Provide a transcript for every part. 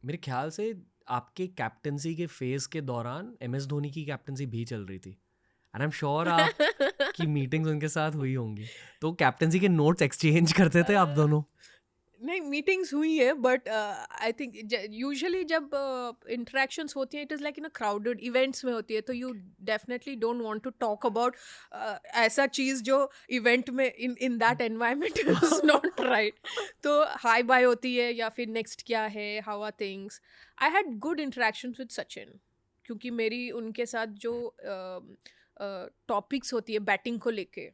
मेरे ख्याल से आपके कैप्टनसी के फेज के दौरान MS धोनी की कैप्टनसी भी चल रही थी, एंड आई एम श्योर आप की मीटिंग्स उनके साथ हुई होंगी, तो कैप्टनसी के नोट्स एक्सचेंज करते थे आप दोनों? नहीं, मीटिंग्स हुई है, बट आई थिंक यूजुअली जब इंटरेक्शंस होती हैं, it is like in a crowded events में होती है, तो you definitely don't want to talk about ऐसा चीज़ जो इवेंट में in in that environment is not right. तो हाई बाय होती है या फिर नेक्स्ट क्या है, how are things. I had good interactions with Sachin, क्योंकि मेरी उनके साथ जो टॉपिक्स होती है बैटिंग को लेके,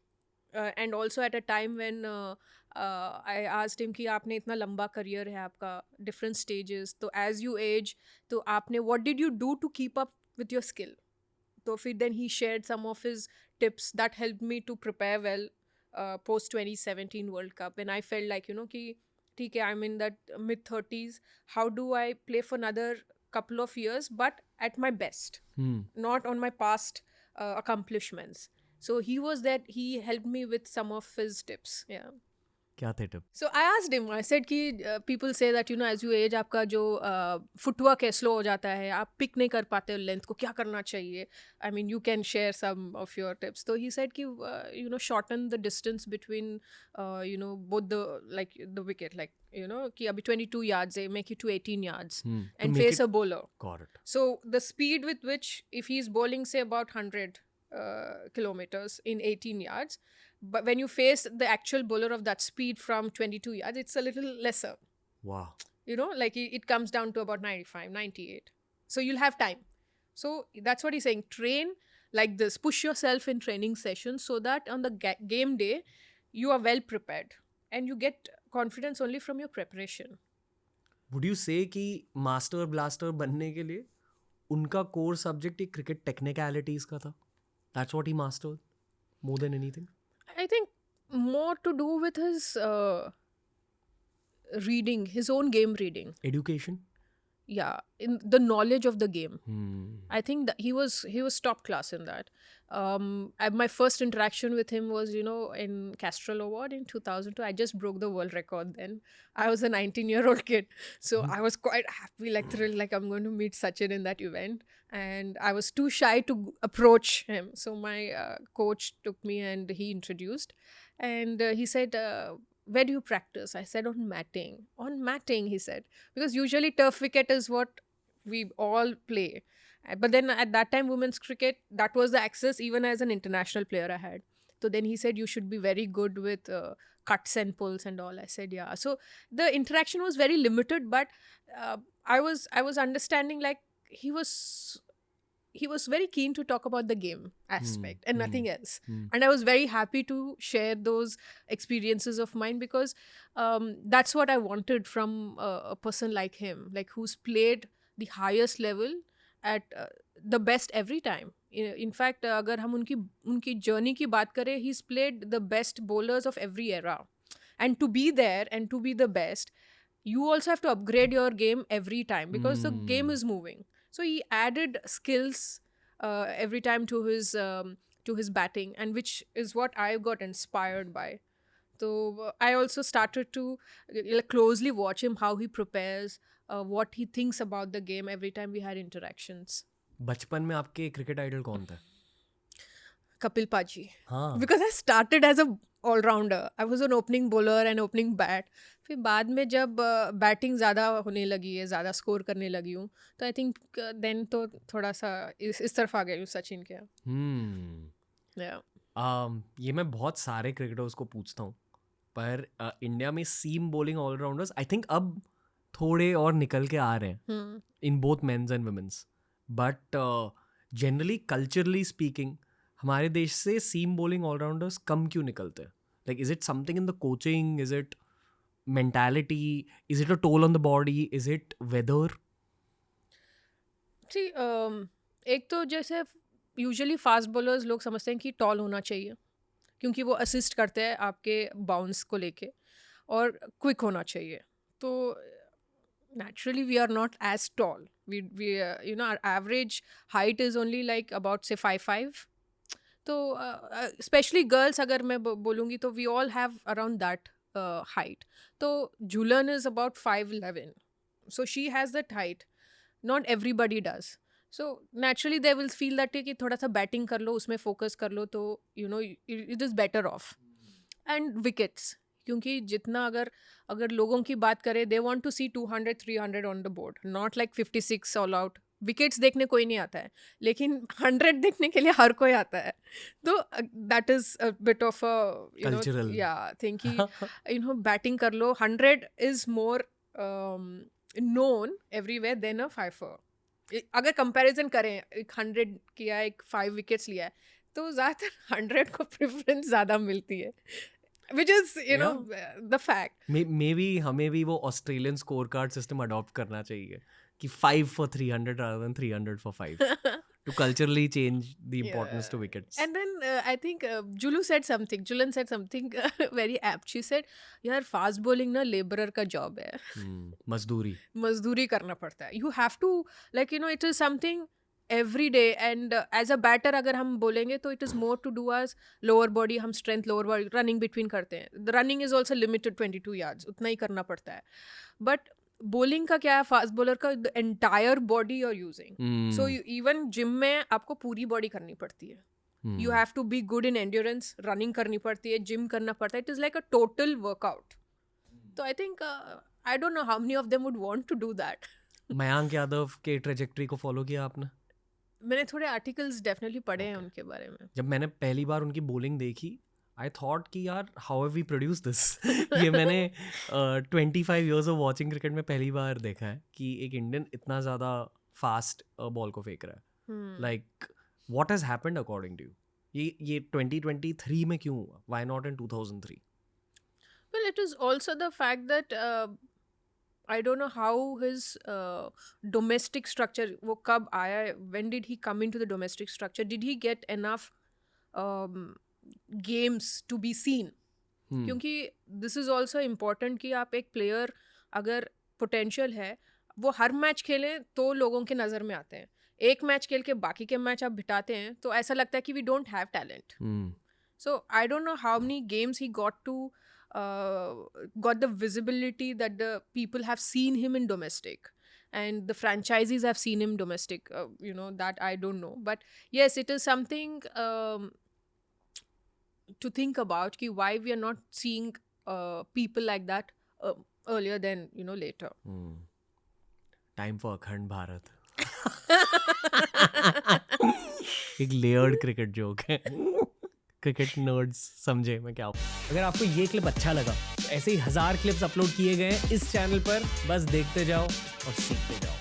and also at a time when I asked him कि आपने इतना लंबा करियर है आपका, डिफरेंट स्टेजेस, तो एज यू एज, तो आपने what did you do to keep up with your skill. तो फिर then he shared some of his tips that help me to prepare well post 2017 world cup, and I felt like कि ठीक है, I am in that mid 30s, how do I play for another couple of years but at my best, not on my past accomplishments. So he was that he helped me with some of his tips. Yeah. क्या थे tip? So I asked him, I said कि people say that as you age आपका जो footwork है slow हो जाता है, आप pick नहीं कर पाते हो length को, क्या करना चाहिए? I mean you can share some of your tips. So he said कि shorten the distance between both the like the wicket, like कि अभी 22 yards है, make it to 18 yards To and make face it a bowler. got it. So the speed with which, if he's bowling say about 100 kilometers in 18 yards, but when you face the actual bowler of that speed from 22 yards, it's a little lesser. Wow. Like it comes down to about 95, 98. So you'll have time. So that's what he's saying. Train like this. Push yourself in training sessions so that on the game day, you are well prepared. And you get confidence only from your preparation. Would you से कि master blaster बनने के लिए उनका core subject ही cricket technicalities का था? That's what he mastered more than anything? I think more to do with his reading, his own game reading. Education? Yeah, in the knowledge of the game. Hmm. I think that he was top class in that. My first interaction with him was in Castrol Award in 2002. I just broke the world record then. I was a 19-year-old kid, so I was quite happy, like thrilled, like I'm going to meet Sachin in that event. And I was too shy to approach him, so my coach took me and he introduced, and he said. Where do you practice? I said on matting. On matting, he said, because usually turf wicket is what we all play. But then at that time, women's cricket, that was the access even as an international player I had. So then he said, you should be very good with cuts and pulls and all. I said, yeah. So the interaction was very limited, but I was understanding, like he was very keen to talk about the game aspect and nothing else. And I was very happy to share those experiences of mine, because that's what I wanted from a person like him, like who's played the highest level at the best every time. In fact, अगर हम उनकी journey की बात करें, he's played the best bowlers of every era. And to be there and to be the best, you also have to upgrade your game every time, because the game is moving. So he added skills every time to his batting, and which is what I got inspired by. So I also started to closely watch him, how he prepares, what he thinks about the game every time we had interactions. बचपन में आपके cricket idol कौन था? Kapil Paji. हाँ. Because I started as a all-rounder. I was an opening bowler and opening bat. फिर बाद में जब बैटिंग ज़्यादा होने लगी है, ज़्यादा स्कोर करने लगी हूँ, तो आई थिंक देन तो थोड़ा सा इस तरफ आ गई हूँ सचिन के. ये मैं बहुत सारे क्रिकेटर्स को पूछता हूँ, पर इंडिया में seam bowling allrounders I think अब थोड़े और निकल के आ रहे हैं in both men's and women's, but generally culturally speaking हमारे देश से सीम बॉलिंग ऑलराउंडर्स कम क्यों निकलते हैं? Like is it something in the coaching, is it mentality, is it a toll on the body, is it weather? See, एक तो जैसे usually fast bowlers लोग समझते हैं कि टॉल होना चाहिए, क्योंकि वो असिस्ट करते हैं आपके बाउंस को लेके, और क्विक होना चाहिए. तो naturally we are not as tall. We our average height is only like about say 5'5". तो especially girls अगर मैं बोलूँगी तो we all have around that height. So Julian is about 5'11", So she has that height. Not everybody does. So naturally they will feel that कि थोड़ा सा batting कर लो, उसमें फोकस कर लो, तो you know it is better off. And wickets, क्योंकि जितना अगर लोगों की बात करें, they want to see 200 300 on the board, not like 56 all out. Wickets देखने कोई नहीं आता है, लेकिन 100 देखने के लिए हर कोई आता है. तो that is a bit of a Cultural. Think batting कर लो. 100 is more known everywhere than a 5. अगर कंपैरिजन करें, एक 100 किया, एक 5 विकेट्स लिया है, तो ज़्यादातर 100 को प्रेफरेंस ज़्यादा मिलती है, which is the fact. Maybe हमें भी वो Australian score card system adopt करना चाहिए कि 5 for 300 rather than 300 for 5 to culturally change the importance to wickets. And then I think Julan said something very apt. She said, यार fast bowling ना labourer का job है. मजदूरी करना पड़ता है. You have to, like, it is something every day. And as a batter अगर हम बोलेंगे तो it is more to do as lower body, हम strength lower body running between करते हैं. The running is also limited 22 yards, उतना ही करना पड़ता है. But bowling का क्या है, फास्ट बॉलर का the entire body you're using. So even gym में आपको पूरी body करनी पड़ती है. You have to be good in endurance, running करनी पड़ती है, gym करना पड़ता है. It is like a total workout. So I think I don't know how many of them would want to do that. Mayank Yadav के ट्रेजेक्ट्री को follow किया आपने? मैंने थोड़े आर्टिकल्स डेफिनेटली पढ़े हैं उनके बारे में. जब मैंने पहली बार उनकी बॉलिंग देखी, आई थॉट कि यार how have we produce this. ये मैंने 25 years ऑफ वॉचिंग क्रिकेट में पहली बार देखा है कि एक इंडियन इतना ज़्यादा फास्ट बॉल को फेंक रहा है. Like what has happened according to you? ये 2023 में क्यों हुआ? Why not in 2003? Well, it is also the fact that I don't know how his domestic structure, वो कब आया, when did he come into the domestic structure? Did he get enough games to be seen? क्योंकि this is also important कि आप एक player अगर potential है, वो हर मैच खेलें तो लोगों के नज़र में आते हैं. एक मैच खेल के बाकी के मैच आप बिठाते हैं तो ऐसा लगता है कि we don't have talent. So I don't know how many games he got the visibility that the people have seen him in domestic, and the franchisees have seen him domestic. That I don't know, but yes, it is something to think about. Ki why we are not seeing people like that earlier than later. Time for अखंड भारत. एक layered cricket joke है. Cricket nerds समझे मैं क्या हूँ. अगर आपको ये क्लिप अच्छा लगा तो ऐसे ही 1000 क्लिप्स अपलोड किए गए हैं इस चैनल पर. बस देखते जाओ और सीखते जाओ.